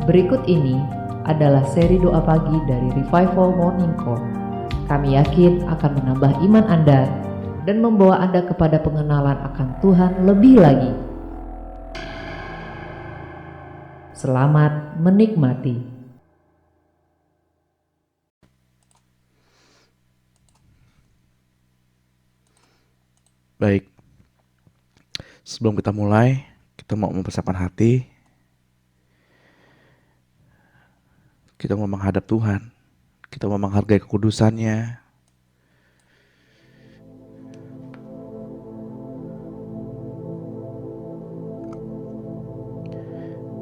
Berikut ini adalah seri doa pagi dari Revival Morning Call. Kami yakin akan menambah iman Anda dan membawa Anda kepada pengenalan akan Tuhan lebih lagi. Selamat menikmati. Baik, sebelum kita mulai, kita mau mempersiapkan hati. Kita mau menghadap Tuhan. Kita mau menghargai kekudusannya.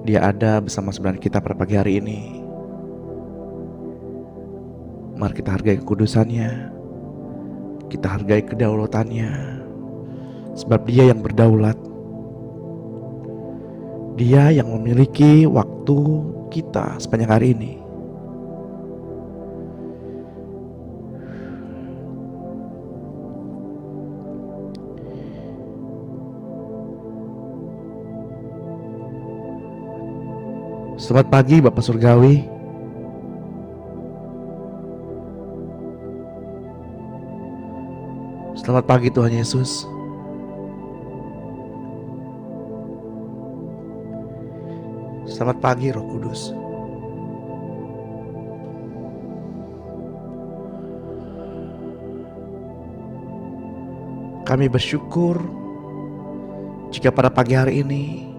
Dia ada bersama kita pada pagi hari ini. Mari kita hargai kekudusannya. Kita hargai kedaulatannya. Sebab dia yang berdaulat. Dia yang memiliki waktu kita sepanjang hari ini. Selamat pagi Bapak Surgawi. Selamat pagi Tuhan Yesus. Selamat pagi Roh Kudus. Kami bersyukur jika pada pagi hari ini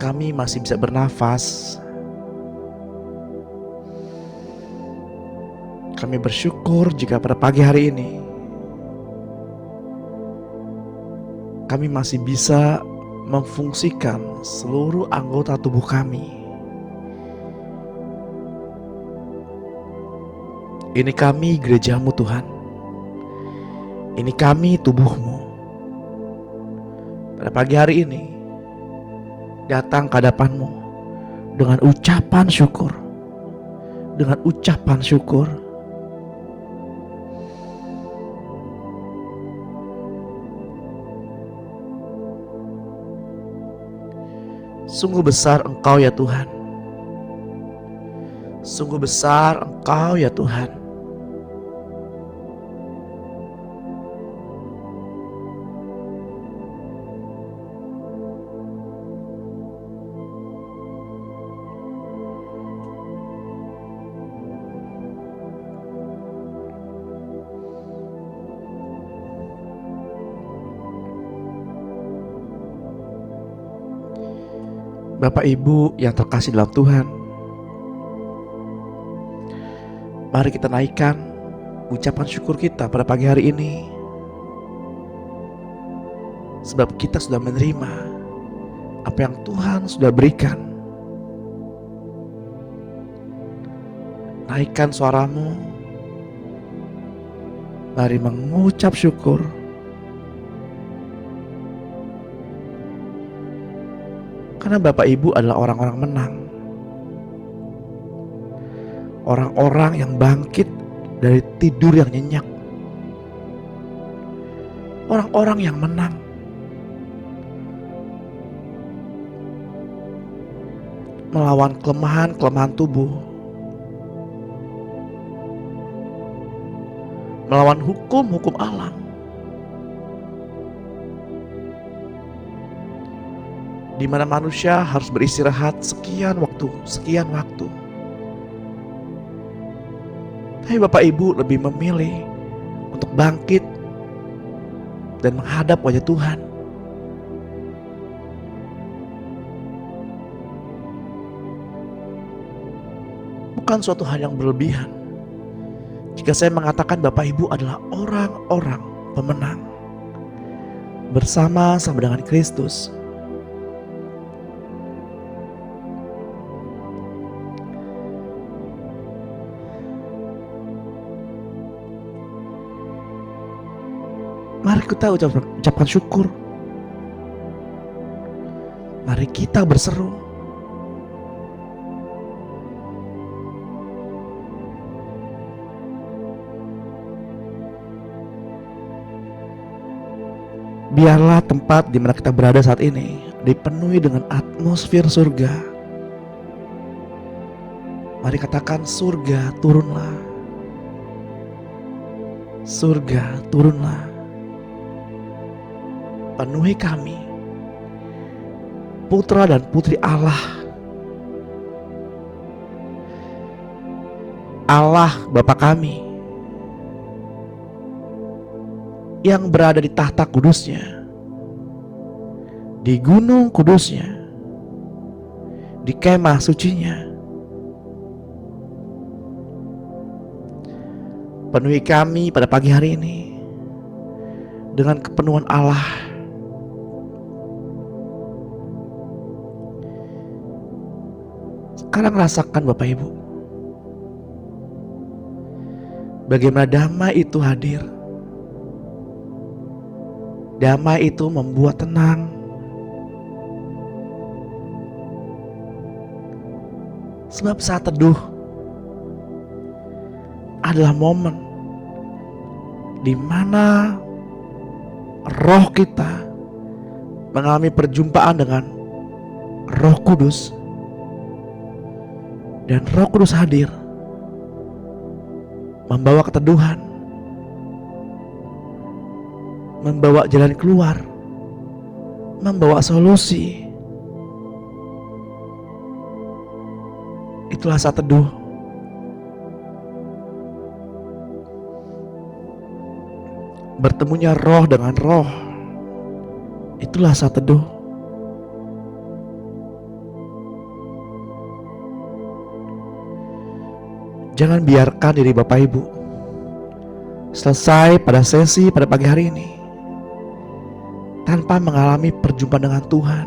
kami masih bisa bernafas. Kami bersyukur jika pada pagi hari ini kami masih bisa memfungsikan seluruh anggota tubuh kami. Ini kami gerejamu Tuhan. Ini kami tubuhmu. Pada pagi hari ini datang ke hadapanmu dengan ucapan syukur. Dengan ucapan syukur. Sungguh besar Engkau ya Tuhan. Sungguh besar Engkau ya Tuhan. Bapak Ibu yang terkasih dalam Tuhan, mari kita naikkan ucapan syukur kita pada pagi hari ini. Sebab kita sudah menerima apa yang Tuhan sudah berikan. Naikkan suaramu. Mari mengucap syukur. Karena Bapak Ibu adalah orang-orang menang. Orang-orang yang bangkit dari tidur yang nyenyak. Orang-orang yang menang. Melawan kelemahan-kelemahan tubuh. Melawan hukum-hukum alam. Di mana manusia harus beristirahat sekian waktu. Tapi Bapak Ibu lebih memilih untuk bangkit dan menghadap wajah Tuhan. Bukan suatu hal yang berlebihan jika saya mengatakan Bapak Ibu adalah orang-orang pemenang bersama-sama dengan Kristus. Mari kita ucapkan syukur. Mari kita berseru. Biarlah tempat di mana kita berada saat ini dipenuhi dengan atmosfer surga. Mari katakan, surga turunlah. Surga turunlah. Penuhi kami, putra dan putri Allah. Allah Bapa kami yang berada di tahta kudusnya, di gunung kudusnya, di kemah sucinya. Penuhi kami pada pagi hari ini dengan kepenuhan Allah. Sekarang rasakan Bapak Ibu, bagaimana damai itu hadir. Damai itu membuat tenang. Sebab saat teduh adalah momen di mana roh kita mengalami perjumpaan dengan Roh Kudus, dan Roh Kudus hadir membawa keteduhan, membawa jalan keluar, membawa solusi. Itulah saat teduh. Bertemunya roh dengan roh, itulah saat teduh. Jangan biarkan diri Bapak Ibu selesai pada sesi pada pagi hari ini tanpa mengalami perjumpaan dengan Tuhan.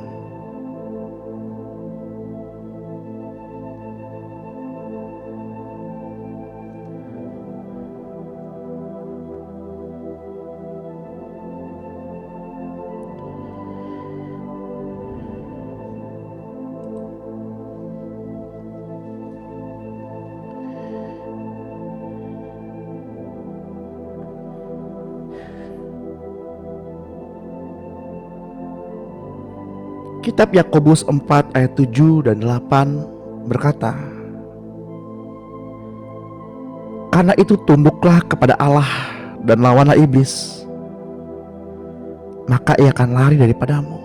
Kitab Yakobus 4 ayat 7 dan 8 berkata, karena itu tunduklah kepada Allah dan lawanlah iblis, maka ia akan lari daripadamu.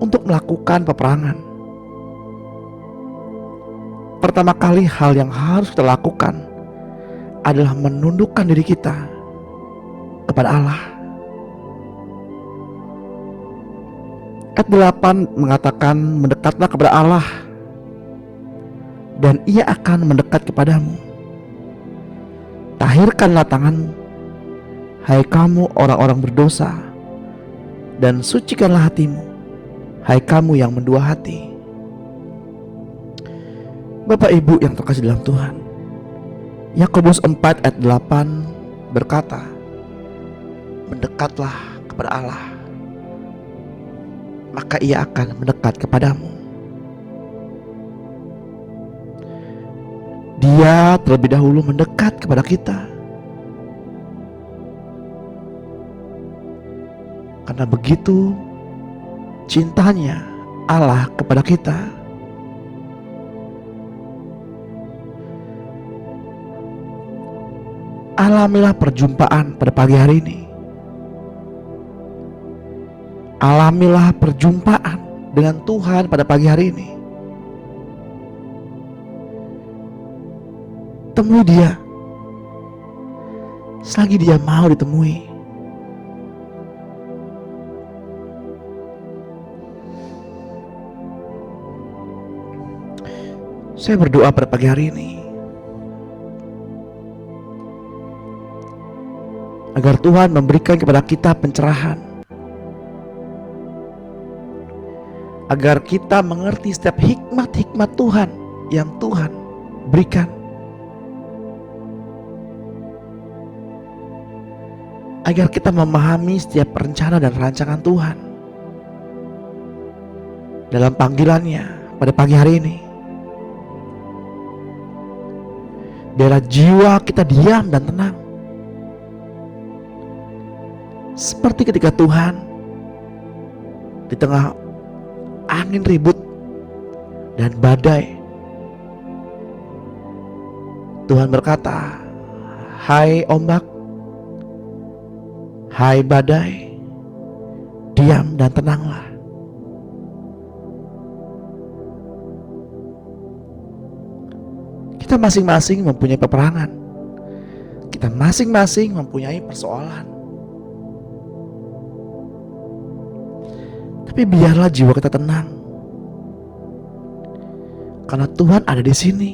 Untuk melakukan peperangan, pertama kali hal yang harus kita lakukan adalah menundukkan diri kita kepada Allah. Ayat 8 mengatakan, mendekatlah kepada Allah dan ia akan mendekat kepadamu. Tahirkanlah tanganmu, hai kamu orang-orang berdosa, dan sucikanlah hatimu, hai kamu yang mendua hati. Bapak Ibu yang terkasih dalam Tuhan, Yakobus 4 ayat 8 berkata, mendekatlah kepada Allah, maka ia akan mendekat kepadamu. Dia terlebih dahulu mendekat kepada kita. Karena begitu cintanya Allah kepada kita. Alamilah perjumpaan pada pagi hari ini. Alamilah perjumpaan dengan Tuhan pada pagi hari ini. Temui Dia selagi Dia mau ditemui. Saya berdoa pada pagi hari ini agar Tuhan memberikan kepada kita pencerahan, agar kita mengerti setiap hikmat-hikmat Tuhan yang Tuhan berikan, agar kita memahami setiap rencana dan rancangan Tuhan dalam panggilannya pada pagi hari ini. biarlah jiwa kita diam dan tenang. Seperti ketika Tuhan di tengah angin ribut dan badai, Tuhan berkata, "Hai ombak, hai badai, diam dan tenanglah." Kita masing-masing mempunyai peperangan. Kita masing-masing mempunyai persoalan. Tapi biarlah jiwa kita tenang, karena Tuhan ada di sini.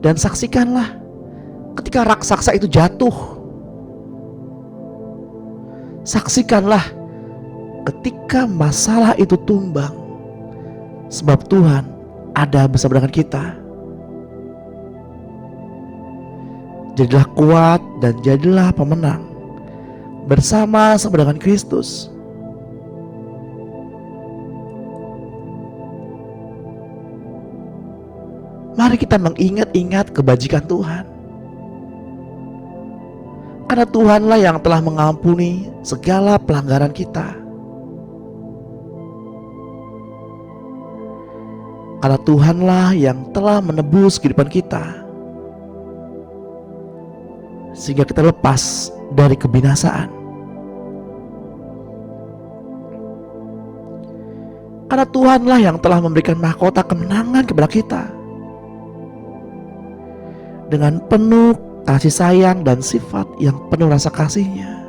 Dan saksikanlah ketika raksasa itu jatuh. Saksikanlah ketika masalah itu tumbang, sebab Tuhan ada bersama dengan kita. Jadilah kuat dan jadilah pemenang bersama-sama dengan Kristus. Mari kita mengingat-ingat kebajikan Tuhan. Karena Tuhanlah yang telah mengampuni segala pelanggaran kita. Karena Tuhanlah yang telah menebus kehidupan kita, sehingga kita lepas dari kebinasaan. Karena Tuhanlah yang telah memberikan mahkota kemenangan kepada kita, dengan penuh kasih sayang dan sifat yang penuh rasa kasih-Nya.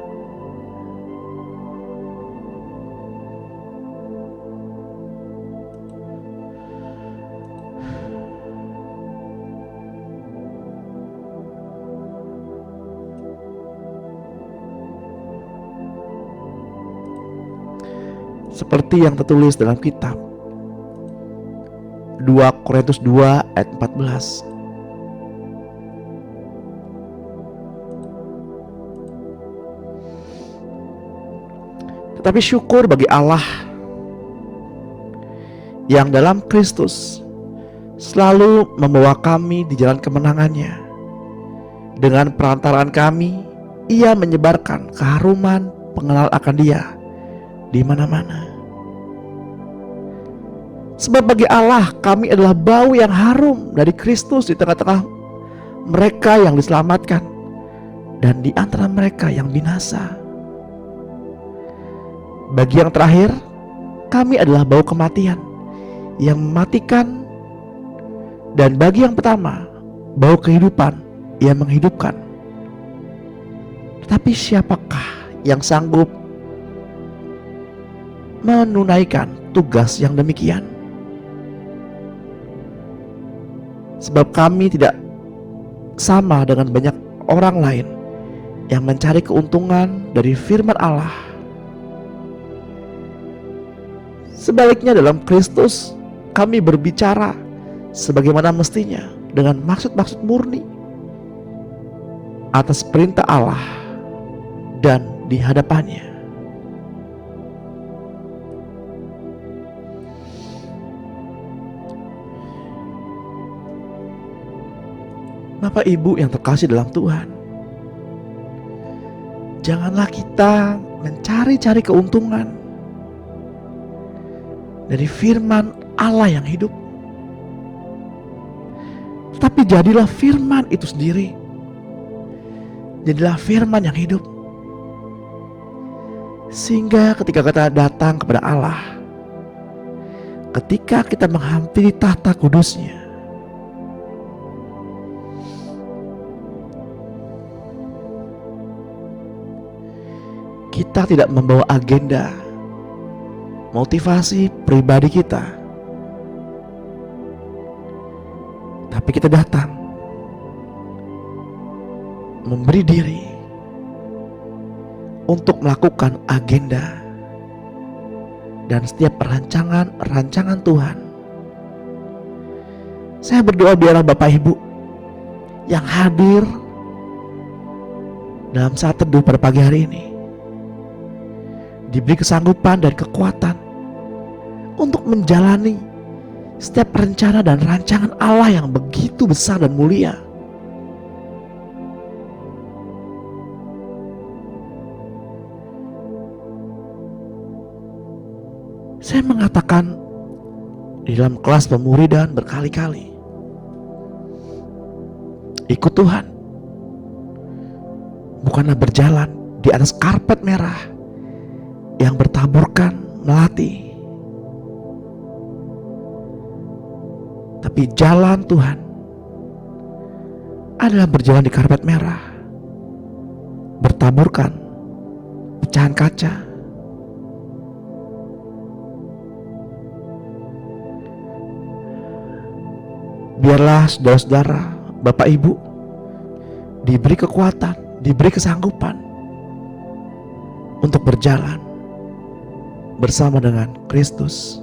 Seperti yang tertulis dalam kitab 2 Korintus 2 ayat 14. Tetapi syukur bagi Allah yang dalam Kristus selalu membawa kami di jalan kemenangannya. Dengan perantaraan kami, Ia menyebarkan keharuman pengenalan akan Dia di mana-mana. Sebab bagi Allah kami adalah bau yang harum dari Kristus di tengah-tengah mereka yang diselamatkan dan di antara mereka yang binasa. Bagi yang terakhir, kami adalah bau kematian yang mematikan, dan bagi yang pertama, bau kehidupan yang menghidupkan. Tetapi siapakah yang sanggup menunaikan tugas yang demikian? Sebab kami tidak sama dengan banyak orang lain yang mencari keuntungan dari firman Allah. Sebaliknya dalam Kristus kami berbicara sebagaimana mestinya dengan maksud-maksud murni atas perintah Allah dan di hadapannya. Bapak Ibu yang terkasih dalam Tuhan, janganlah kita mencari-cari keuntungan dari firman Allah yang hidup, tapi jadilah firman itu sendiri. Jadilah firman yang hidup, sehingga ketika kita datang kepada Allah, ketika kita menghampiri tahta kudus-Nya, kita tidak membawa agenda motivasi pribadi kita, tapi kita datang memberi diri untuk melakukan agenda dan setiap rancangan Tuhan. Saya berdoa biarlah Bapak Ibu yang hadir dalam saat teduh pada pagi hari ini diberi kesanggupan dan kekuatan untuk menjalani setiap rencana dan rancangan Allah yang begitu besar dan mulia. Saya mengatakan di dalam kelas pemuridan berkali-kali, ikut Tuhan bukanlah berjalan di atas karpet merah yang bertaburkan melati, tapi jalan Tuhan adalah berjalan di karpet merah, bertaburkan pecahan kaca. Biarlah saudara-saudara, Bapak Ibu diberi kekuatan, diberi kesanggupan untuk berjalan bersama dengan Kristus.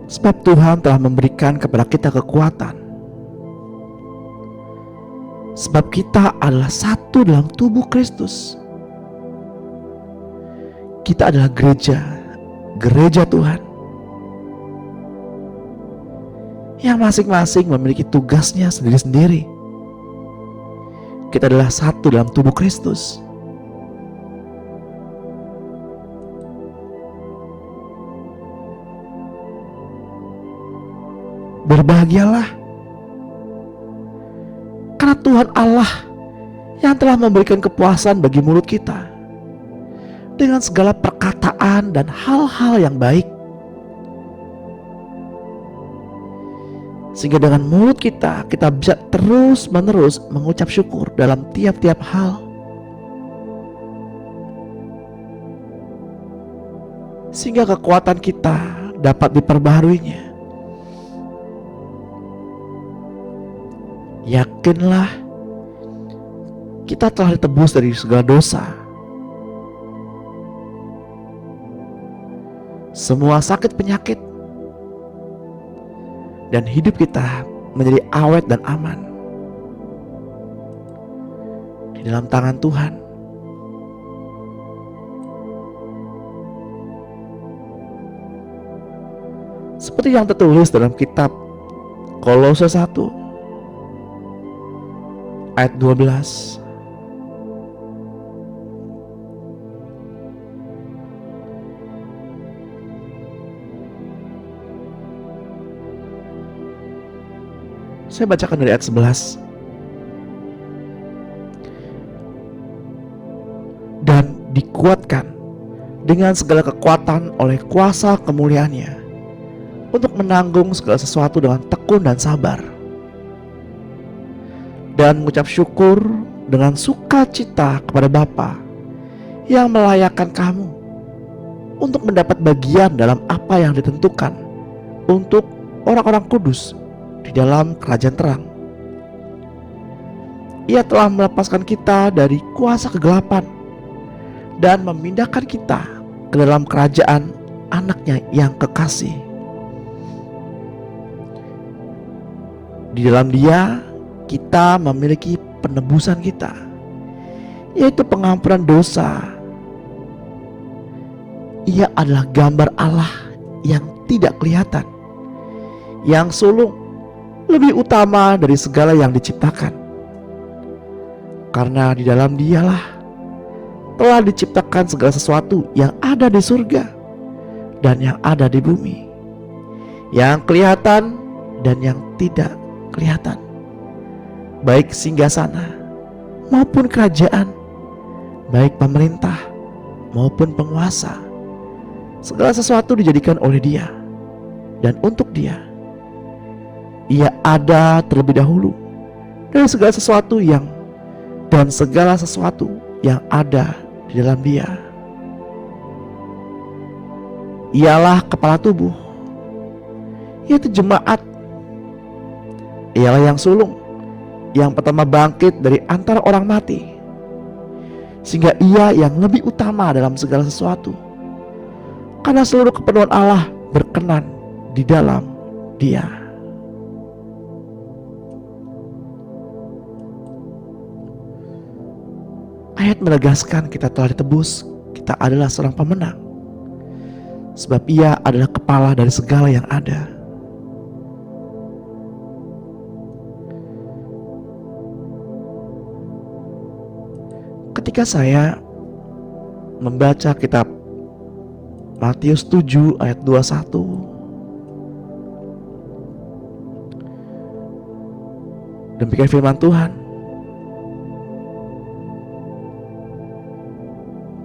Sebab Tuhan telah memberikan kepada kita kekuatan. Sebab kita adalah satu dalam tubuh Kristus. Kita adalah gereja Tuhan, yang masing-masing memiliki tugasnya sendiri-sendiri. Kita adalah satu dalam tubuh Kristus. Berbahagialah karena Tuhan Allah yang telah memberikan kepuasan bagi mulut kita dengan segala perkataan dan hal-hal yang baik, sehingga dengan mulut kita bisa terus-menerus mengucap syukur dalam tiap-tiap hal, sehingga kekuatan kita dapat diperbaharuinya. Yakinlah kita telah ditebus dari segala dosa. Semua sakit penyakit, dan hidup kita menjadi awet dan aman di dalam tangan Tuhan. Seperti yang tertulis dalam kitab Kolose 1 ayat 12. Saya bacakan dari ayat 11. Dan dikuatkan dengan segala kekuatan oleh kuasa kemuliaannya untuk menanggung segala sesuatu dengan tekun dan sabar, dan mengucap syukur dengan sukacita kepada Bapa yang melayakkan kamu untuk mendapat bagian dalam apa yang ditentukan untuk orang-orang kudus di dalam kerajaan terang. Ia telah melepaskan kita dari kuasa kegelapan dan memindahkan kita ke dalam kerajaan anaknya yang kekasih. Di dalam Dia kita memiliki penebusan kita, yaitu pengampunan dosa. Ia adalah gambar Allah yang tidak kelihatan, yang sulung, lebih utama dari segala yang diciptakan. Karena di dalam Dialah telah diciptakan segala sesuatu yang ada di surga dan yang ada di bumi, yang kelihatan dan yang tidak kelihatan, baik singgasana maupun kerajaan, baik pemerintah maupun penguasa. Segala sesuatu dijadikan oleh Dia dan untuk Dia. Ia ada terlebih dahulu dari segala sesuatu dan segala sesuatu yang ada di dalam Dia. Ialah kepala tubuh, yaitu jemaat. Ialah yang sulung, yang pertama bangkit dari antara orang mati, sehingga Ia yang lebih utama dalam segala sesuatu. Karena seluruh kepenuhan Allah berkenan di dalam Dia. Ayat menegaskan kita telah ditebus, kita adalah seorang pemenang, sebab Ia adalah kepala dari segala yang ada. Ketika saya membaca kitab Matius 7 ayat 21, demikian firman Tuhan,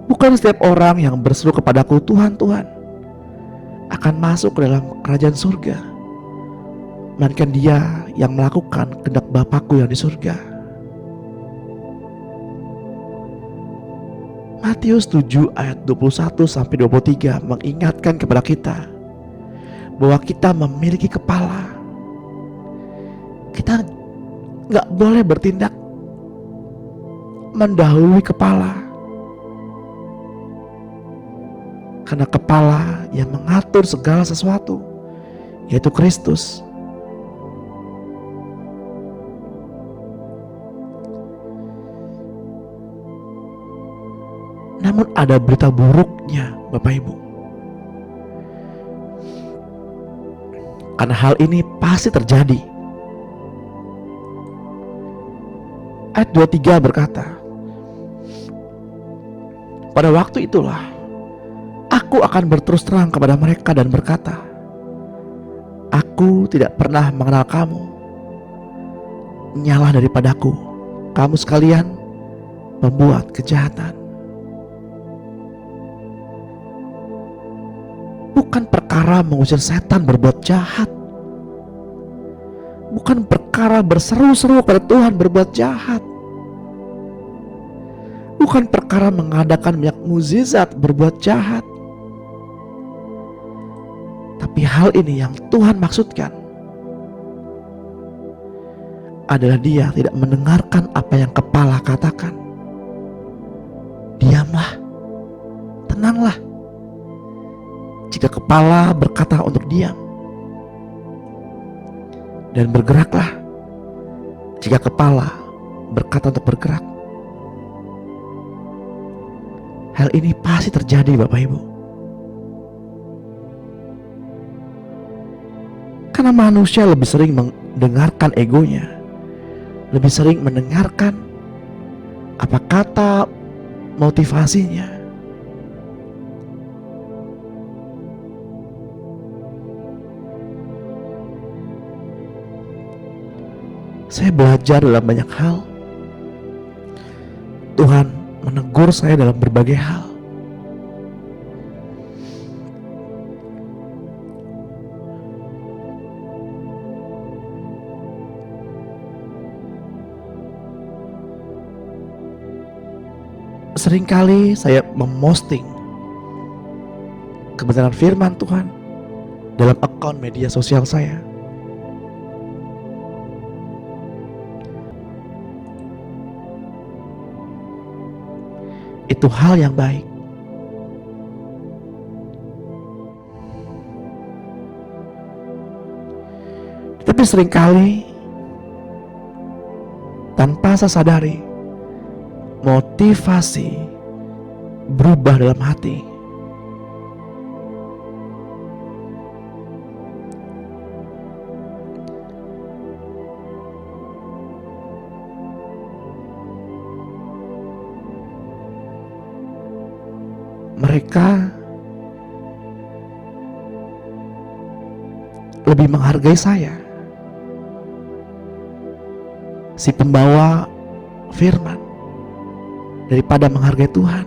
bukan setiap orang yang berseru kepadaku Tuhan, Tuhan akan masuk ke dalam kerajaan surga, melainkan dia yang melakukan kehendak Bapakku yang di surga. Matius 7 ayat 21 sampai 23 mengingatkan kepada kita bahwa kita memiliki kepala. Kita gak boleh bertindak mendahului kepala, karena kepala yang mengatur segala sesuatu, yaitu Kristus. Namun ada berita buruknya, Bapak Ibu. Karena hal ini pasti terjadi. Ayat 23 berkata, pada waktu itulah aku akan berterus terang kepada mereka dan berkata, aku tidak pernah mengenal kamu. Nyalah daripadaku, kamu sekalian membuat kejahatan. Bukan perkara mengusir setan berbuat jahat, bukan perkara berseru-seru kepada Tuhan berbuat jahat, bukan perkara mengadakan banyak mukjizat berbuat jahat. Tapi hal ini yang Tuhan maksudkan adalah dia tidak mendengarkan apa yang kepala katakan. Diamlah, tenanglah. Jika kepala berkata untuk diam, dan bergeraklah jika kepala berkata untuk bergerak. Hal ini pasti terjadi, Bapak Ibu. Karena manusia lebih sering mendengarkan egonya, lebih sering mendengarkan apa kata motivasinya. Saya belajar dalam banyak hal. Tuhan menegur saya dalam berbagai hal. Seringkali saya memposting kebenaran firman Tuhan dalam akun media sosial saya. Itu hal yang baik. Tapi seringkali tanpa saya sadari, motivasi berubah dalam hati. Mereka lebih menghargai saya, si pembawa firman, daripada menghargai Tuhan,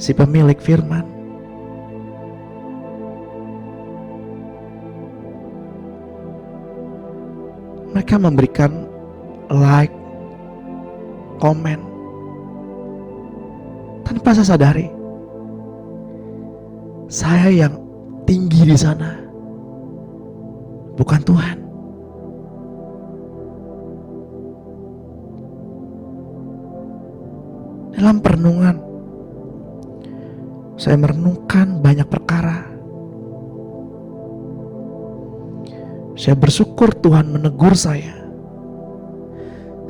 si pemilik firman. Mereka memberikan like, komen, tanpa saya sadari, saya yang tinggi di sana, bukan Tuhan. Dalam perenungan, saya merenungkan banyak perkara. Saya bersyukur Tuhan menegur saya.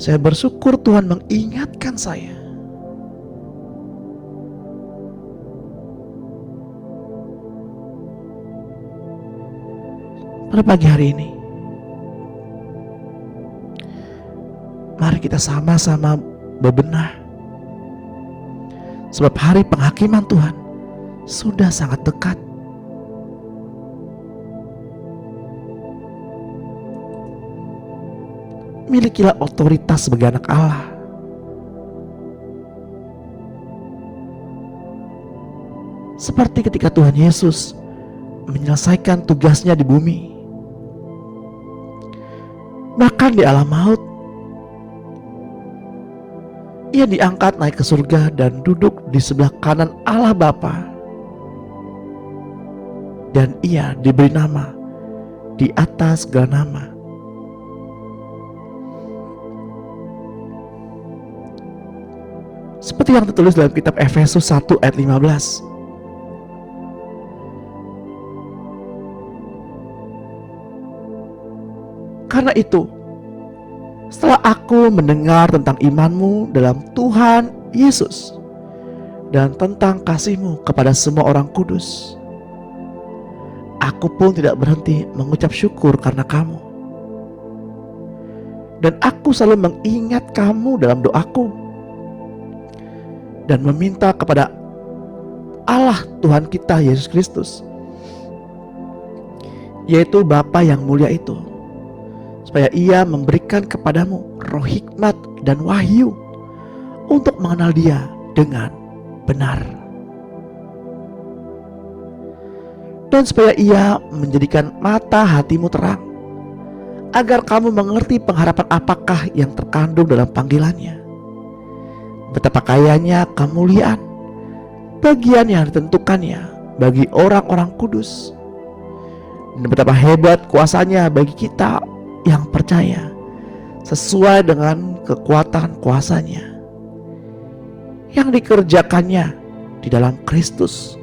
Saya bersyukur Tuhan mengingatkan saya. Pada pagi hari ini, mari kita sama-sama bebenah. Sebab hari penghakiman Tuhan sudah sangat dekat. Milikilah otoritas sebagai anak Allah. Seperti ketika Tuhan Yesus menyelesaikan tugasnya di bumi, bahkan di alam maut, Ia diangkat naik ke surga dan duduk di sebelah kanan Allah Bapa. Dan Ia diberi nama di atas segala nama. Seperti yang tertulis dalam kitab Efesus 1 ayat 15. Karena itu, setelah aku mendengar tentang imanmu dalam Tuhan Yesus dan tentang kasihmu kepada semua orang kudus, aku pun tidak berhenti mengucap syukur karena kamu. Dan aku selalu mengingat kamu dalam doaku dan meminta kepada Allah Tuhan kita Yesus Kristus, yaitu Bapa yang mulia itu, supaya Ia memberikan kepadamu roh hikmat dan wahyu untuk mengenal Dia dengan benar. Dan supaya Ia menjadikan mata hatimu terang, agar kamu mengerti pengharapan apakah yang terkandung dalam panggilannya, betapa kayanya kemuliaan bagian yang ditentukannya bagi orang-orang kudus, dan betapa hebat kuasanya bagi kita yang percaya, sesuai dengan kekuatan kuasanya yang dikerjakannya di dalam Kristus,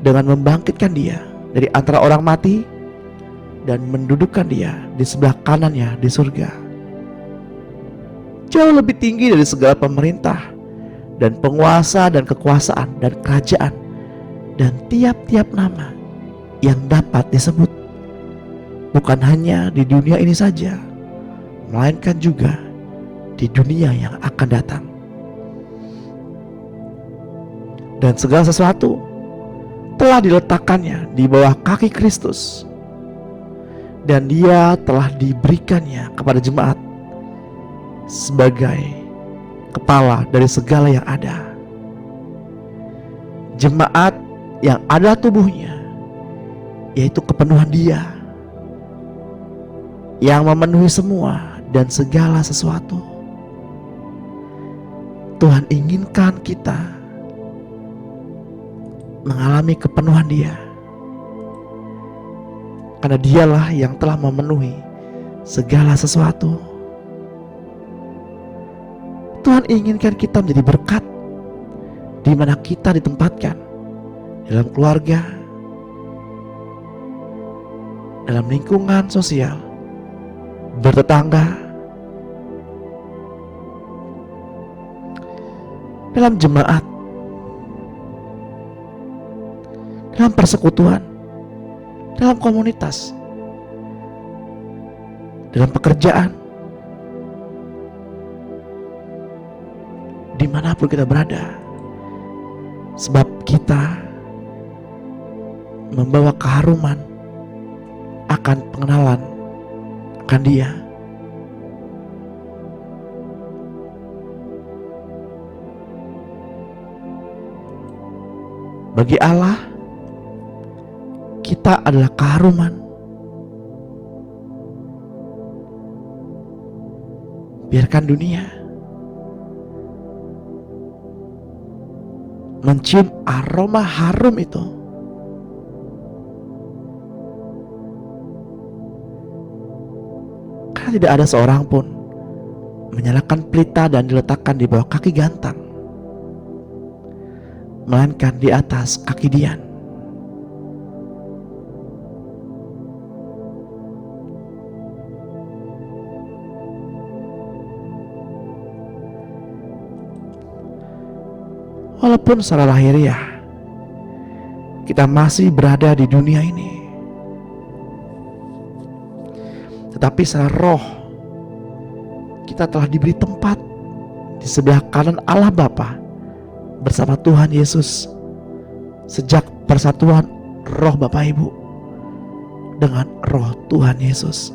dengan membangkitkan Dia dari antara orang mati dan mendudukkan Dia di sebelah kanannya di surga, jauh lebih tinggi dari segala pemerintah dan penguasa dan kekuasaan dan kerajaan dan tiap-tiap nama yang dapat disebut, bukan hanya di dunia ini saja, melainkan juga di dunia yang akan datang. Dan segala sesuatu telah diletakkannya di bawah kaki Kristus, dan Dia telah diberikannya kepada jemaat sebagai kepala dari segala yang ada. Jemaat yang adalah tubuhnya, yaitu kepenuhan Dia yang memenuhi semua dan segala sesuatu. Tuhan inginkan kita mengalami kepenuhan Dia, karena Dialah yang telah memenuhi segala sesuatu. Tuhan inginkan kita menjadi berkat di mana kita ditempatkan, dalam keluarga, dalam lingkungan sosial, bertetangga, dalam jemaat, dalam persekutuan, dalam komunitas, dalam pekerjaan, dimanapun kita berada, sebab kita membawa keharuman akan pengenalan akan Dia. Bagi Allah, kita adalah keharuman. Biarkan dunia mencium aroma harum itu, karena tidak ada seorang pun menyalakan pelita dan diletakkan di bawah kaki gantang, melainkan di atas kaki dian. Walaupun secara lahiriah kita masih berada di dunia ini, tetapi secara roh kita telah diberi tempat di sebelah kanan Allah Bapa bersama Tuhan Yesus sejak persatuan roh Bapak Ibu dengan roh Tuhan Yesus.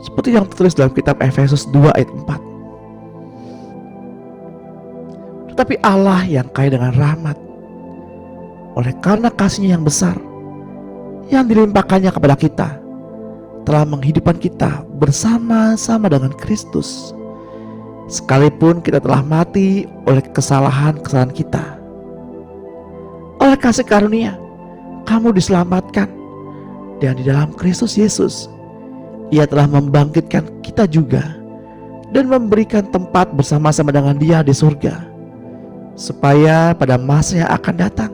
Seperti yang tertulis dalam kitab Efesus 2 ayat 4. Tetapi Allah yang kaya dengan rahmat, oleh karena kasih-Nya yang besar yang dilimpahkannya kepada kita, telah menghidupkan kita bersama-sama dengan Kristus, sekalipun kita telah mati oleh kesalahan-kesalahan kita. Oleh kasih karunia kamu diselamatkan, dan di dalam Kristus Yesus Ia telah membangkitkan kita juga dan memberikan tempat bersama-sama dengan Dia di surga, supaya pada masa yang akan datang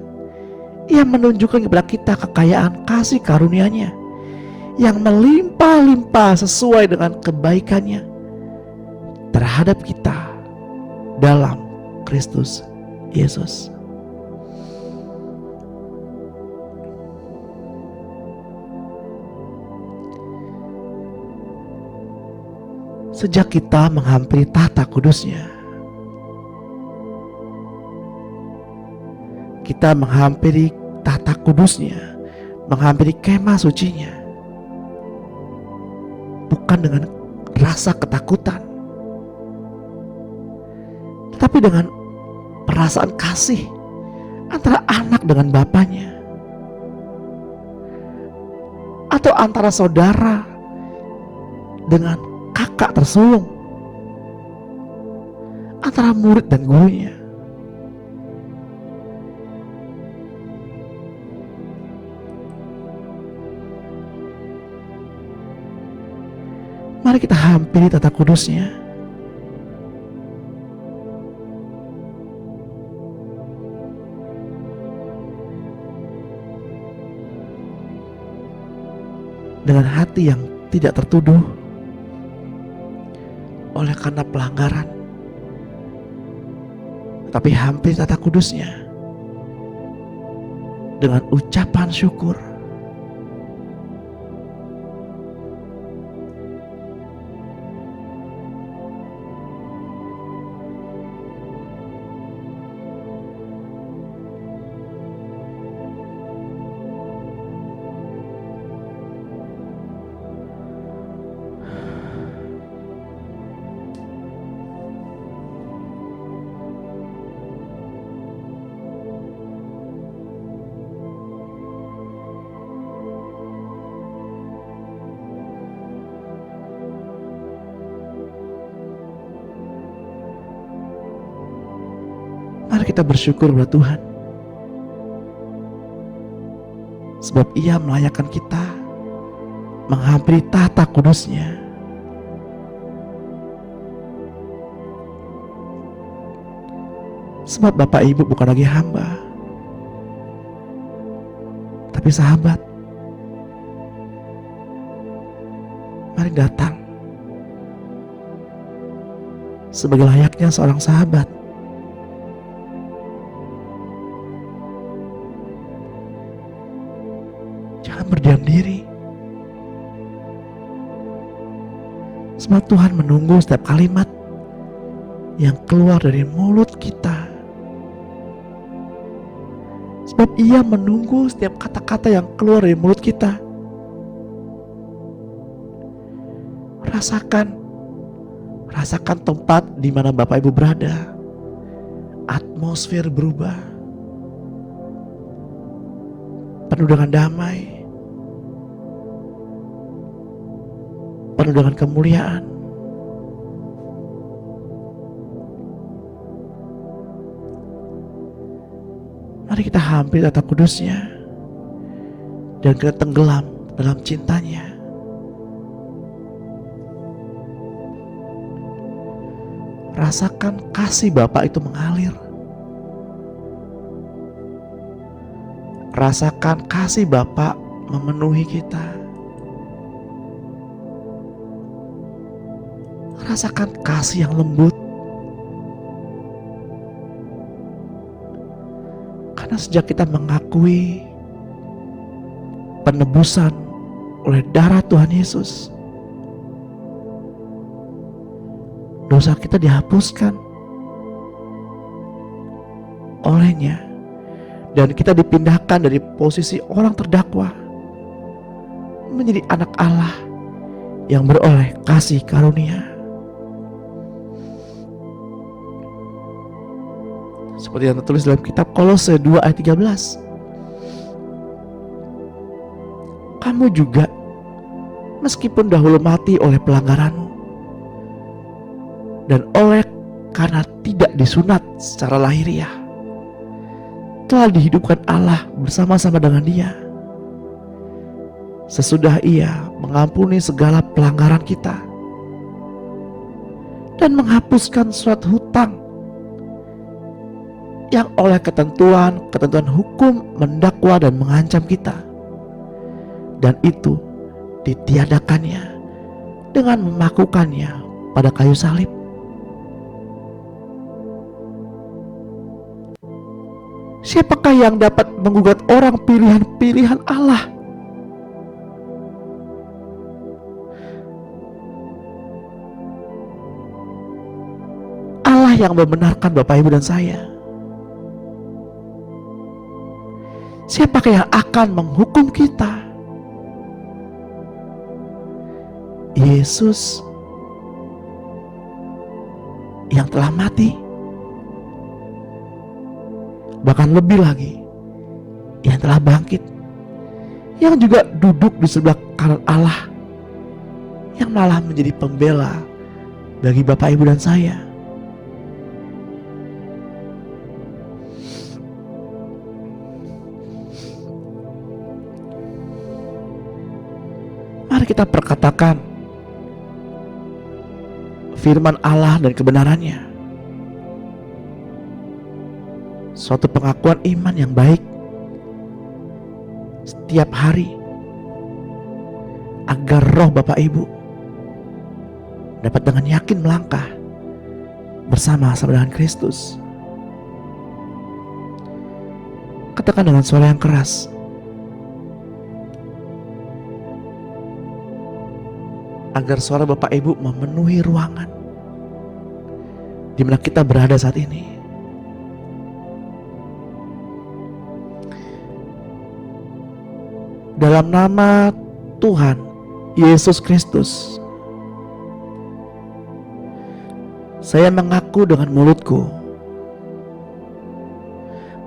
Ia menunjukkan kepada kita kekayaan kasih karunia-Nya yang melimpah-limpah sesuai dengan kebaikan-Nya terhadap kita dalam Kristus Yesus. Sejak kita menghampiri tahta kudus-Nya, kita menghampiri tahta kudus-Nya, menghampiri kemah suci-Nya, bukan dengan rasa ketakutan, tetapi dengan perasaan kasih antara anak dengan bapaknya, atau antara saudara dengan kakak tersulung, antara murid dan gurunya. Mari kita hampiri tata kudus-Nya dengan hati yang tidak tertuduh oleh karena pelanggaran, tapi hampir tata kudus-Nya dengan ucapan syukur. Mari kita bersyukur kepada Tuhan, sebab Ia melayakkan kita menghampiri tahta kudus-Nya. Sebab Bapak Ibu bukan lagi hamba, tapi sahabat. Mari datang sebagai layaknya seorang sahabat. Jangan berdiam diri, sebab Tuhan menunggu setiap kalimat yang keluar dari mulut kita. Sebab Ia menunggu setiap kata-kata yang keluar dari mulut kita. Rasakan tempat di mana Bapak Ibu berada. Atmosfer berubah, penuh dengan damai, penuh dengan kemuliaan. Mari kita hampiri tata kudus-Nya dan kita tenggelam dalam cintanya. Rasakan kasih Bapa itu mengalir. Rasakan kasih Bapa memenuhi kita. Rasakan kasih yang lembut. Karena sejak kita mengakui penebusan oleh darah Tuhan Yesus, dosa kita dihapuskan olehnya, dan kita dipindahkan dari posisi orang terdakwa menjadi anak Allah yang beroleh kasih karunia. Seperti yang tertulis dalam kitab Kolose 2 ayat 13. Kamu juga, meskipun dahulu mati oleh pelanggaranmu dan oleh karena tidak disunat secara lahiriah, telah dihidupkan Allah bersama-sama dengan Dia sesudah Ia mengampuni segala pelanggaran kita dan menghapuskan surat hutang yang oleh ketentuan hukum mendakwa dan mengancam kita, dan itu ditiadakannya dengan memakukannya pada kayu salib. Siapakah yang dapat menggugat orang pilihan-pilihan Allah? Allah yang membenarkan Bapak, Ibu, dan saya. Siapakah yang akan menghukum kita? Yesus yang telah mati, bahkan lebih lagi, yang telah bangkit, yang juga duduk di sebelah kanan Allah, yang malah menjadi pembela bagi Bapak, Ibu, dan saya. Mari kita perkatakan firman Allah dan kebenarannya. Suatu pengakuan iman yang baik setiap hari, agar roh Bapak Ibu dapat dengan yakin melangkah bersama-sama dengan Kristus. Katakan dengan suara yang keras, agar suara Bapak Ibu memenuhi ruangan di mana kita berada saat ini. Dalam nama Tuhan Yesus Kristus, saya mengaku dengan mulutku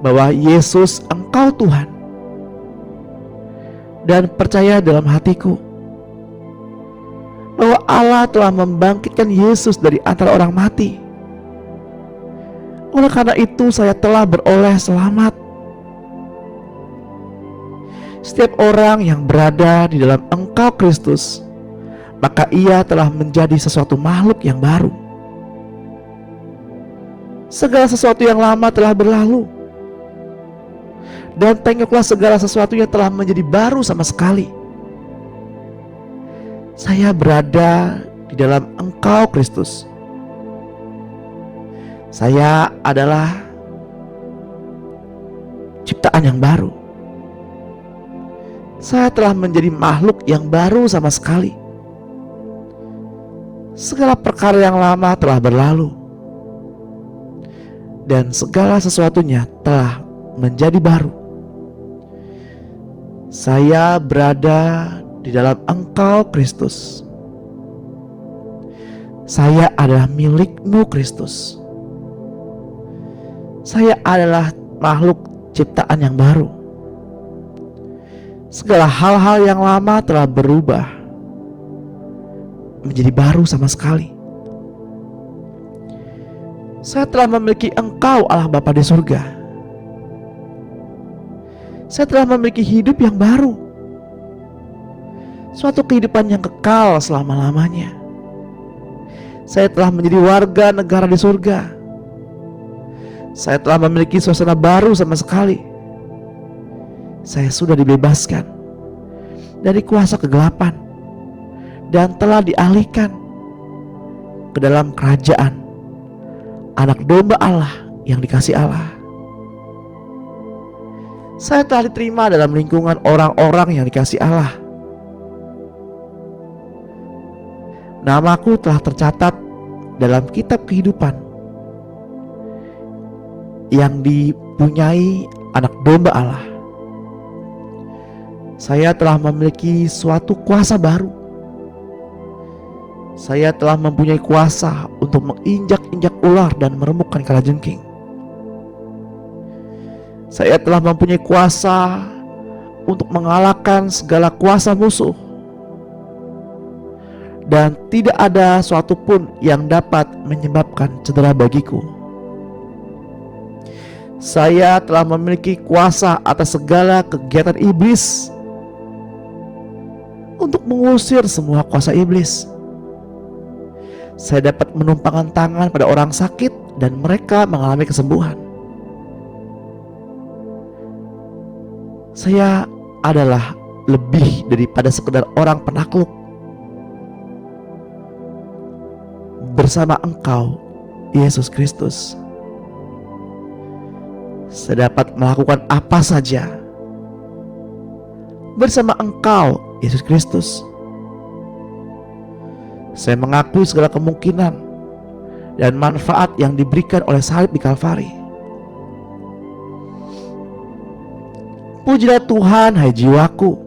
bahwa Yesus, Engkau Tuhan, dan percaya dalam hatiku bahwa Allah telah membangkitkan Yesus dari antara orang mati. Oleh karena itu saya telah beroleh selamat. Setiap orang yang berada di dalam Engkau Kristus, maka ia telah menjadi sesuatu makhluk yang baru. Segala sesuatu yang lama telah berlalu, dan tengoklah segala sesuatu yang telah menjadi baru sama sekali. Saya berada di dalam Engkau Kristus. Saya adalah ciptaan yang baru. Saya telah menjadi makhluk yang baru sama sekali. Segala perkara yang lama telah berlalu, dan segala sesuatunya telah menjadi baru. Saya berada di dalam Engkau Kristus. Saya adalah milik-Mu Kristus. Saya adalah makhluk ciptaan yang baru. Segala hal-hal yang lama telah berubah menjadi baru sama sekali. Saya telah memiliki Engkau Allah Bapa di surga. Saya telah memiliki hidup yang baru, suatu kehidupan yang kekal selama-lamanya. Saya telah menjadi warga negara di surga. Saya telah memiliki suasana baru sama sekali. Saya sudah dibebaskan dari kuasa kegelapan dan telah dialihkan ke dalam kerajaan anak domba Allah yang dikasihi Allah. Saya telah diterima dalam lingkungan orang-orang yang dikasihi Allah. Namaku telah tercatat dalam kitab kehidupan yang dipunyai anak domba Allah, saya telah memiliki suatu kuasa baru. Saya telah mempunyai kuasa untuk menginjak-injak ular dan meremukkan kalajengking. Saya telah mempunyai kuasa untuk mengalahkan segala kuasa musuh. Dan tidak ada suatu pun yang dapat menyebabkan cedera bagiku. Saya telah memiliki kuasa atas segala kegiatan iblis untuk mengusir semua kuasa iblis. Saya dapat menumpangkan tangan pada orang sakit dan mereka mengalami kesembuhan. Saya adalah lebih daripada sekedar orang penakluk. Bersama Engkau, Yesus Kristus, saya dapat melakukan apa saja. Bersama Engkau, Yesus Kristus, saya mengakui segala kemungkinan dan manfaat yang diberikan oleh salib di Kalvari. Pujilah Tuhan, hai jiwaku,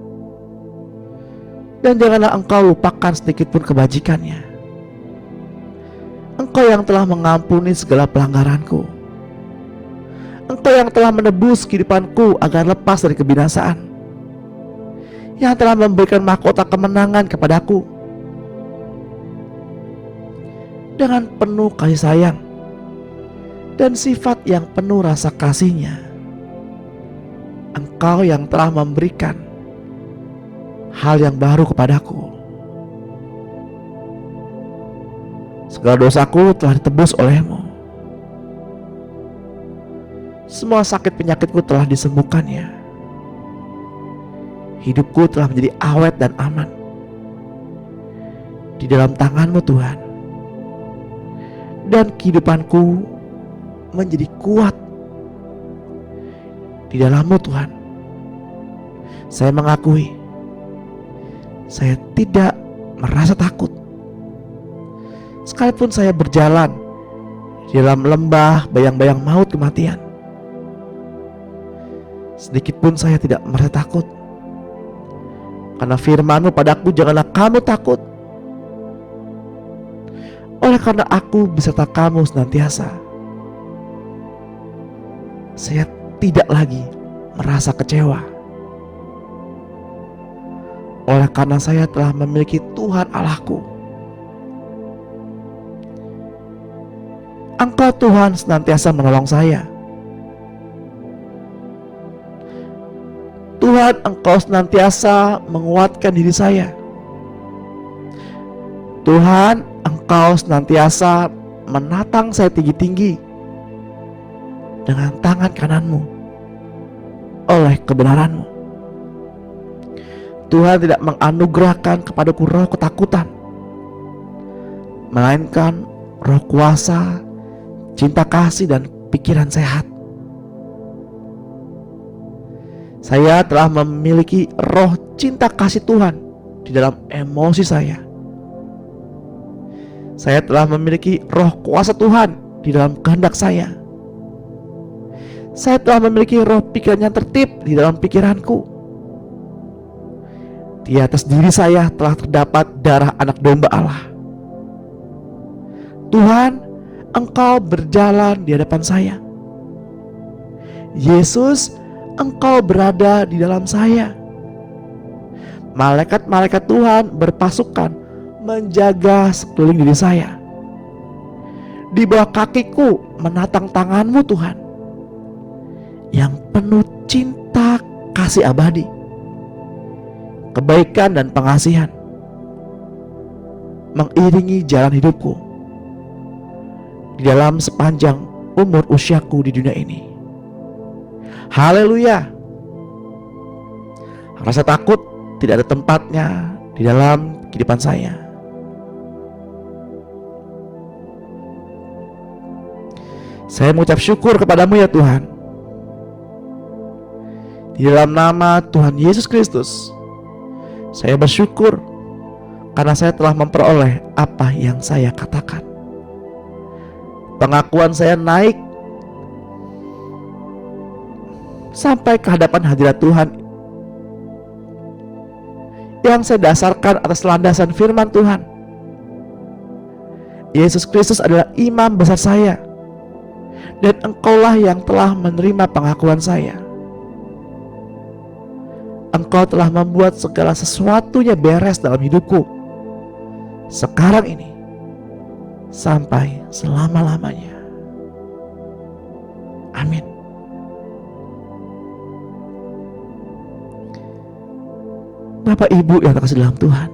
dan janganlah engkau lupakan sedikit pun kebajikannya. Engkau yang telah mengampuni segala pelanggaranku. Engkau yang telah menebus kehidupanku agar lepas dari kebinasaan, yang telah memberikan mahkota kemenangan kepadaku. Dengan penuh kasih sayang dan sifat yang penuh rasa kasih-Nya, Engkau yang telah memberikan hal yang baru kepadaku. Segala dosaku telah ditebus oleh-Mu. Semua sakit penyakitku telah disembuhkannya. Hidupku telah menjadi awet dan aman di dalam tangan-Mu, Tuhan. Dan kehidupanku menjadi kuat di dalam-Mu, Tuhan. Saya mengakui saya tidak merasa takut. Sekalipun saya berjalan di dalam lembah bayang-bayang maut kematian, sedikit pun saya tidak merasa takut. Karena firman-Mu padaku, janganlah kamu takut, oleh karena aku beserta kamu senantiasa. Saya tidak lagi merasa kecewa, oleh karena saya telah memiliki Tuhan Allahku. Engkau Tuhan senantiasa menolong saya. Tuhan, Engkau senantiasa menguatkan diri saya. Tuhan, Engkau senantiasa menatang saya tinggi-tinggi dengan tangan kanan-Mu oleh kebenaran-Mu. Tuhan tidak menganugerahkan kepadaku roh ketakutan, melainkan roh kuasa, cinta kasih, dan pikiran sehat. Saya telah memiliki roh cinta kasih Tuhan di dalam emosi saya. Saya telah memiliki roh kuasa Tuhan di dalam kehendak saya. Saya telah memiliki roh pikiran yang tertib di dalam pikiranku. Di atas diri saya telah terdapat darah anak domba Allah. Tuhan, Engkau berjalan di hadapan saya. Yesus, Engkau berada di dalam saya. Malaikat-malaikat Tuhan berpasukan menjaga sekeliling diri saya. Di bawah kakiku menatang tangan-Mu, Tuhan, yang penuh cinta kasih abadi, kebaikan dan pengasihan, mengiringi jalan hidupku di dalam sepanjang umur usiaku di dunia ini. Haleluya. Rasa takut tidak ada tempatnya di dalam kehidupan saya. Saya mengucap syukur kepadamu ya Tuhan. Di dalam nama Tuhan Yesus Kristus, saya bersyukur karena saya telah memperoleh apa yang saya katakan. pengakuan saya naik sampai ke hadapan hadirat Tuhan yang saya dasarkan atas landasan firman Tuhan. Yesus Kristus adalah imam besar saya, dan Engkaulah yang telah menerima pengakuan saya. Engkau telah membuat segala sesuatunya beres dalam hidupku, sekarang ini sampai selama-lamanya. Amin. Bapak Ibu yang terkasih dalam Tuhan,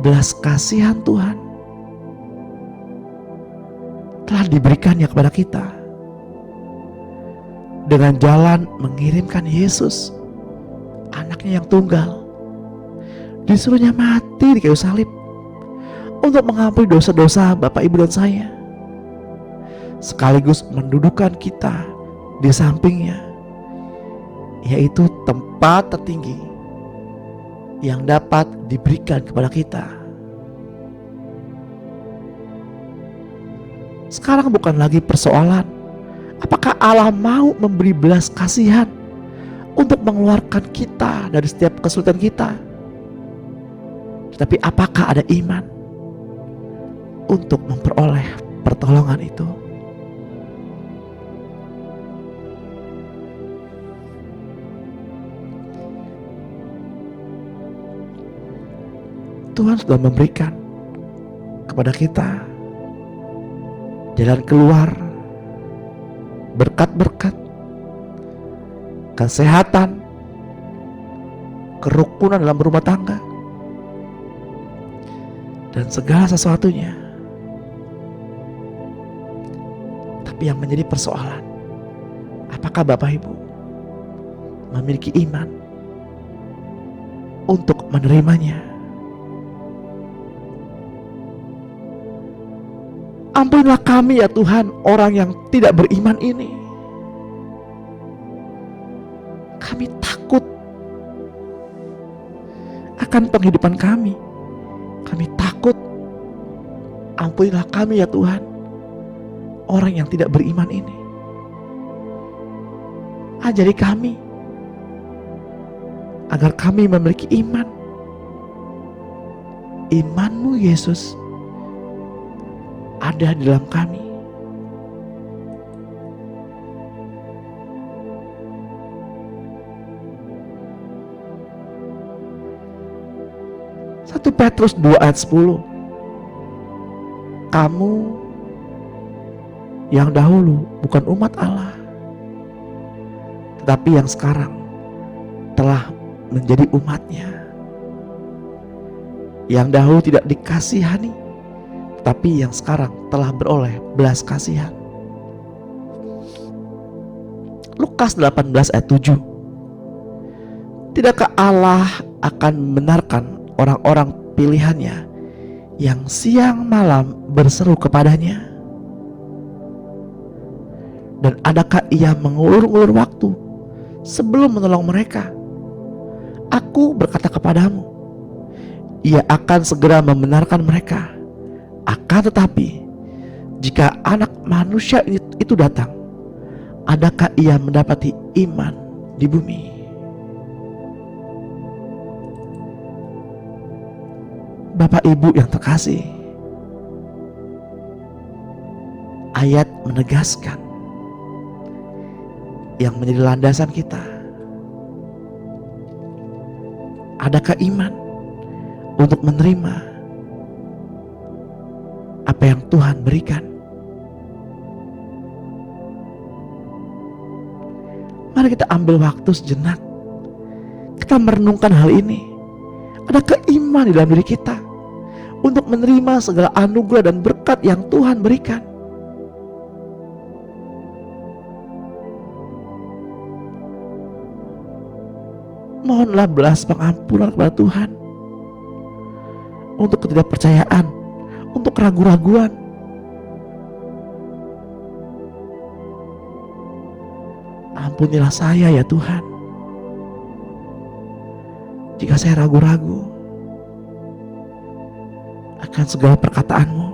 belas kasihan Tuhan telah diberikannya kepada kita dengan jalan mengirimkan Yesus, anaknya yang tunggal, disuruhnya mati di kayu salib untuk mengampuni dosa-dosa Bapak Ibu dan saya, sekaligus mendudukan kita di sampingnya, yaitu tempat tertinggi yang dapat diberikan kepada kita. Sekarang bukan lagi persoalan apakah Allah mau memberi belas kasihan untuk mengeluarkan kita dari setiap kesulitan kita, tetapi apakah ada iman untuk memperoleh pertolongan itu. Tuhan sudah memberikan kepada kita jalan keluar, berkat-berkat, kesehatan, kerukunan dalam rumah tangga, dan segala sesuatunya. Tapi yang menjadi persoalan, apakah Bapak Ibu memiliki iman untuk menerimanya? Ampunilah kami ya Tuhan, orang yang tidak beriman ini. Kami takut akan penghidupan kami. Kami takut. Ampunilah kami ya Tuhan, orang yang tidak beriman ini. Ajari kami agar kami memiliki iman. Iman-Mu Yesus ada di dalam kami. Satu Petrus 2 ayat 10. Kamu yang dahulu bukan umat Allah, tetapi yang sekarang telah menjadi umatnya. Yang dahulu tidak dikasihani, tapi yang sekarang telah beroleh belas kasihan. Lukas 18 ayat 7. Tidakkah Allah akan membenarkan orang-orang pilihannya yang siang malam berseru kepadanya? Dan adakah ia mengulur-ulur waktu sebelum menolong mereka? Aku berkata kepadamu, ia akan segera membenarkan mereka. Akan tetapi, jika Anak Manusia itu datang, adakah ia mendapati iman di bumi? Bapak Ibu yang terkasih, ayat menegaskan yang menjadi landasan kita. Adakah iman untuk menerima apa yang Tuhan berikan? Mari kita ambil waktu sejenak, kita merenungkan hal ini. Adakah iman di dalam diri kita untuk menerima segala anugerah dan berkat yang Tuhan berikan? Mohonlah belas pengampunan kepada Tuhan untuk ketidakpercayaan, untuk keraguan-raguan. Ampunilah saya ya Tuhan, jika saya ragu-ragu akan segala perkataan-Mu.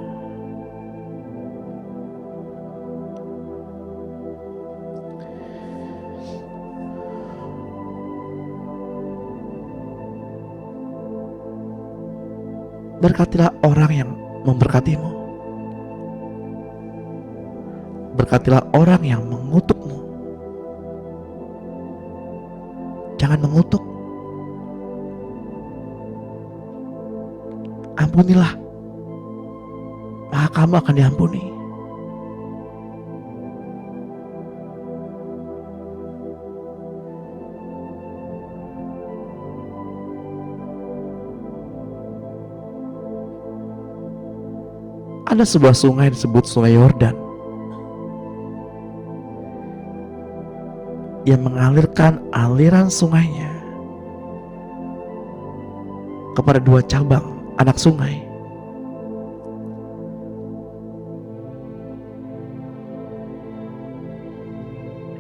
Berkatilah orang yang memberkatimu. Berkatilah orang yang mengutukmu. Jangan mengutuk. Ampunilah, maka kamu akan diampuni. Ada sebuah sungai disebut Sungai Yordan yang mengalirkan aliran sungainya kepada dua cabang anak sungai.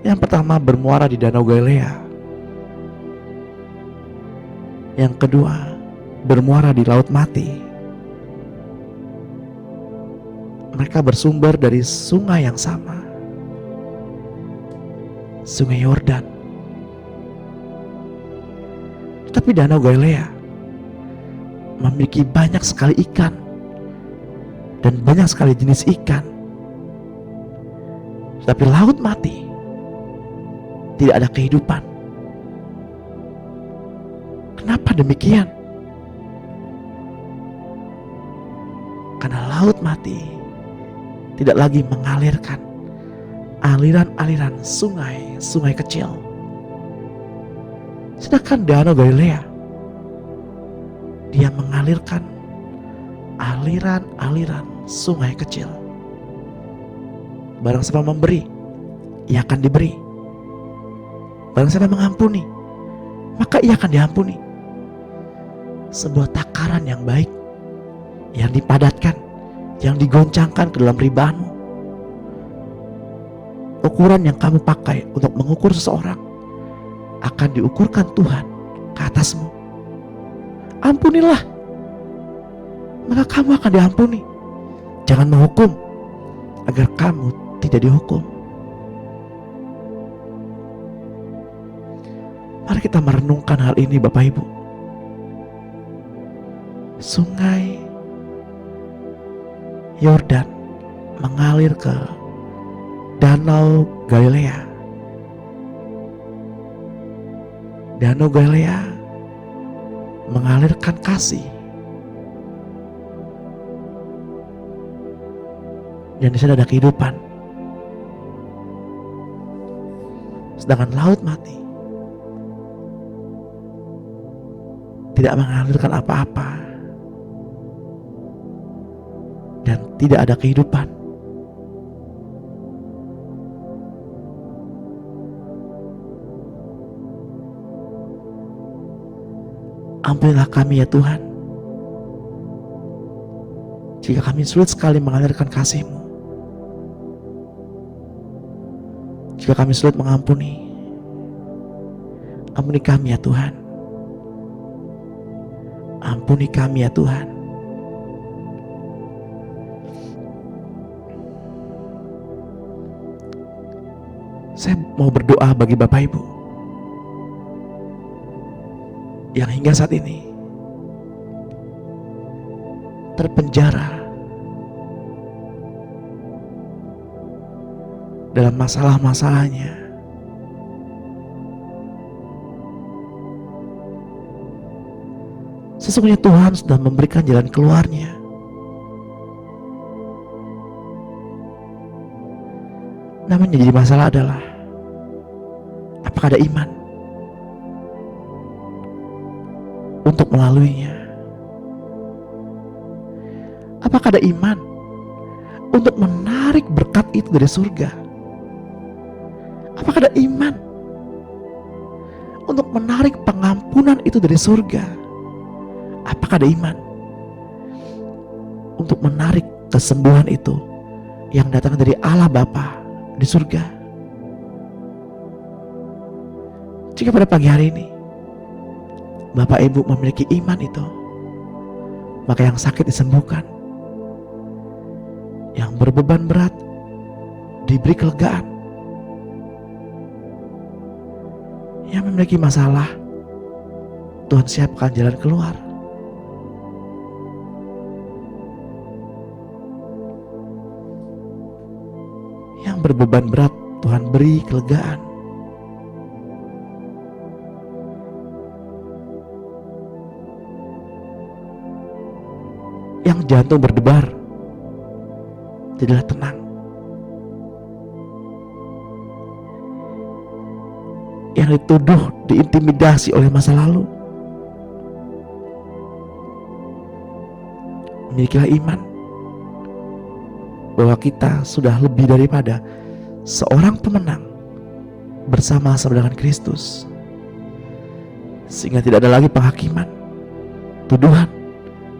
Yang pertama bermuara di Danau Galilea. Yang kedua bermuara di Laut Mati. Mereka bersumber dari sungai yang sama, Sungai Yordan. Tetapi Danau Galilea memiliki banyak sekali ikan dan banyak sekali jenis ikan. Tetapi Laut Mati tidak ada kehidupan. Kenapa demikian? Karena Laut Mati tidak lagi mengalirkan aliran-aliran sungai kecil. Sedangkan Danau Galilea, dia mengalirkan aliran-aliran sungai kecil. Barang siapa memberi, ia akan diberi. Barang siapa mengampuni, maka ia akan diampuni. Sebuah takaran yang baik, yang dipadatkan, yang digoncangkan ke dalam ribamu. Ukuran yang kamu pakai untuk mengukur seseorang akan diukurkan Tuhan ke atasmu. Ampunilah, maka kamu akan diampuni. Jangan menghukum agar kamu tidak dihukum. Mari kita merenungkan hal ini, Bapak Ibu. Sungai Yordan mengalir ke Danau Galilea. Danau Galilea mengalirkan kasih. Dan di sana ada kehidupan. Sedangkan Laut Mati tidak mengalirkan apa-apa dan tidak ada kehidupan. Ampunilah kami ya Tuhan, jika kami sulit sekali mengalirkan kasih-Mu, jika kami sulit mengampuni. Ampuni kami ya Tuhan. Ampuni kami ya Tuhan. Saya mau berdoa bagi Bapak Ibu yang hingga saat ini terpenjara dalam masalah-masalahnya. Sesungguhnya Tuhan sudah memberikan jalan keluarnya. Namun yang jadi masalah adalah, apakah ada iman untuk melaluinya? Apakah ada iman untuk menarik berkat itu dari surga? Apakah ada iman untuk menarik pengampunan itu dari surga? Apakah ada iman untuk menarik kesembuhan itu yang datang dari Allah Bapa di surga? Jika pada pagi hari ini Bapak Ibu memiliki iman itu, maka yang sakit disembuhkan, yang berbeban berat diberi kelegaan, yang memiliki masalah Tuhan siapkan jalan keluar. yang berbeban berat, Tuhan beri kelegaan. Yang jantung berdebar, jadilah tenang. Yang dituduh, diintimidasi oleh masa lalu, milikilah iman bahwa kita sudah lebih daripada seorang pemenang bersama-sama dengan Kristus, sehingga tidak ada lagi penghakiman, tuduhan,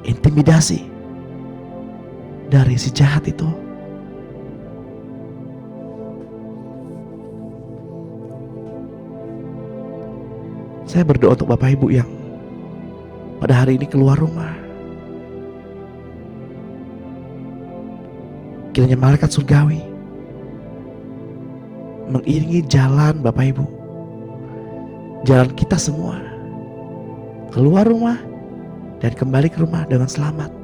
intimidasi dari si jahat itu. Saya berdoa untuk Bapak Ibu yang pada hari ini keluar rumah. Kiranya malaikat surgawi mengiringi jalan Bapak Ibu, jalan kita semua, keluar rumah dan kembali ke rumah dengan selamat.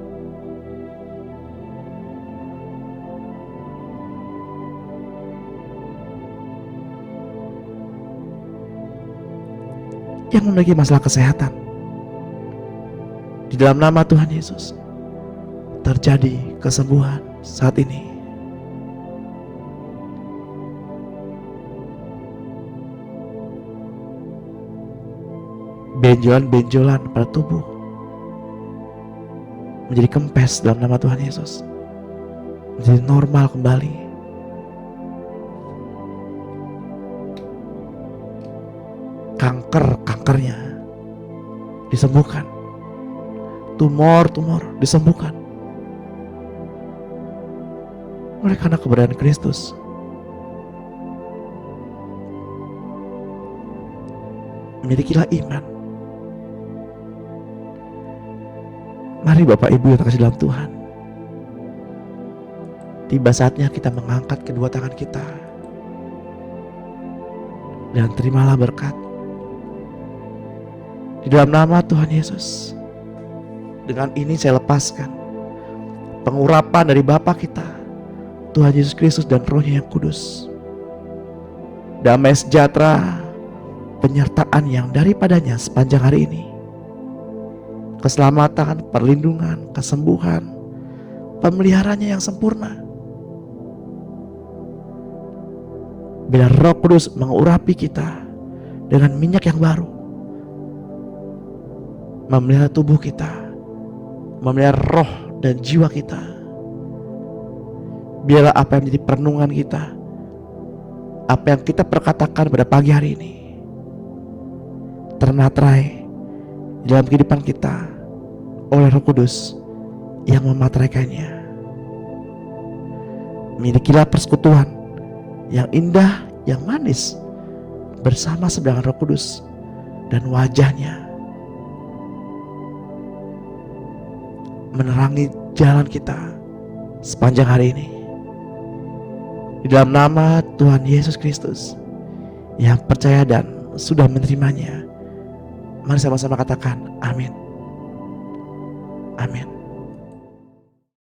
Yang memiliki masalah kesehatan, di dalam nama Tuhan Yesus terjadi kesembuhan saat ini. Benjolan-benjolan pada tubuh menjadi kempes dalam nama Tuhan Yesus, menjadi normal kembali. Kankernya disembuhkan, tumor disembuhkan oleh karena keberadaan Kristus. Milikilah iman. Mari Bapak Ibu yang terkasih dalam Tuhan, tiba saatnya kita mengangkat kedua tangan kita dan terimalah berkat di dalam nama Tuhan Yesus. Dengan ini saya lepaskan pengurapan dari Bapa kita, Tuhan Yesus Kristus dan Roh-Nya yang kudus. Damai sejahtera, penyertaan yang daripadanya sepanjang hari ini. Keselamatan, perlindungan, kesembuhan, pemeliharanya yang sempurna. Bila Roh Kudus mengurapi kita dengan minyak yang baru, memelihara tubuh kita, memelihara roh dan jiwa kita. Biarlah apa yang menjadi perenungan kita, apa yang kita perkatakan pada pagi hari ini, termaterai dalam kehidupan kita oleh Roh Kudus yang memateraikannya. Milikilah persekutuan yang indah, yang manis bersama dengan Roh Kudus dan wajahnya menerangi jalan kita sepanjang hari ini. Di dalam nama Tuhan Yesus Kristus yang percaya dan sudah menerimanya, mari sama-sama katakan amin. Amin.